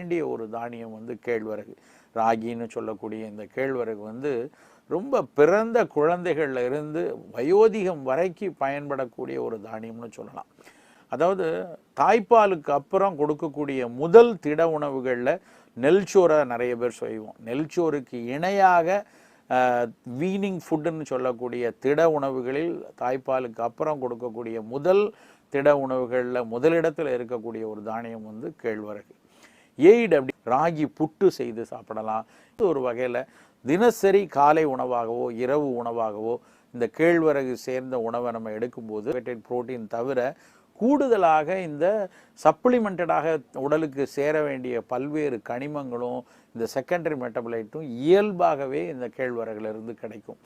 வேண்டிய ஒரு தானியம் வந்து கேழ்வரகு. ராகின்னு சொல்லக்கூடிய இந்த கேழ்வரகு வந்து ரொம்ப பிறந்த குழந்தைகள்ல இருந்து வயோதிகம் வரைக்கும் பயன்படக்கூடிய ஒரு தானியம்னு சொல்லலாம். அதாவது தாய்ப்பாலுக்கு அப்புறம் கொடுக்கக்கூடிய முதல் திட உணவுகளில் நெல்சோரை நிறைய பேர் செய்வோம். நெல்சோறுக்கு இணையாக வீனிங் ஃபுட்டுன்னு சொல்லக்கூடிய திட உணவுகளில் தாய்ப்பாலுக்கு அப்புறம் கொடுக்கக்கூடிய முதல் திட உணவுகளில் முதலிடத்தில் இருக்கக்கூடிய ஒரு தானியம் வந்து கேழ்வரகு. எய்டு அப்படி ராகி புட்டு செய்து சாப்பிடலாம். இது ஒரு வகையில் தினசரி காலை உணவாகவோ இரவு உணவாகவோ இந்த கேழ்வரகு சேர்ந்த உணவை நம்ம எடுக்கும்போது புரோட்டீன் தவிர கூடுதலாக இந்த சப்ளிமெண்டடாக உடலுக்கு சேர வேண்டிய பல்வேறு கனிமங்களும் இந்த செகண்டரி மெட்டபலைட்டும் இயல்பாகவே இந்த கேழ்வரகுல இருந்து கிடைக்கும்.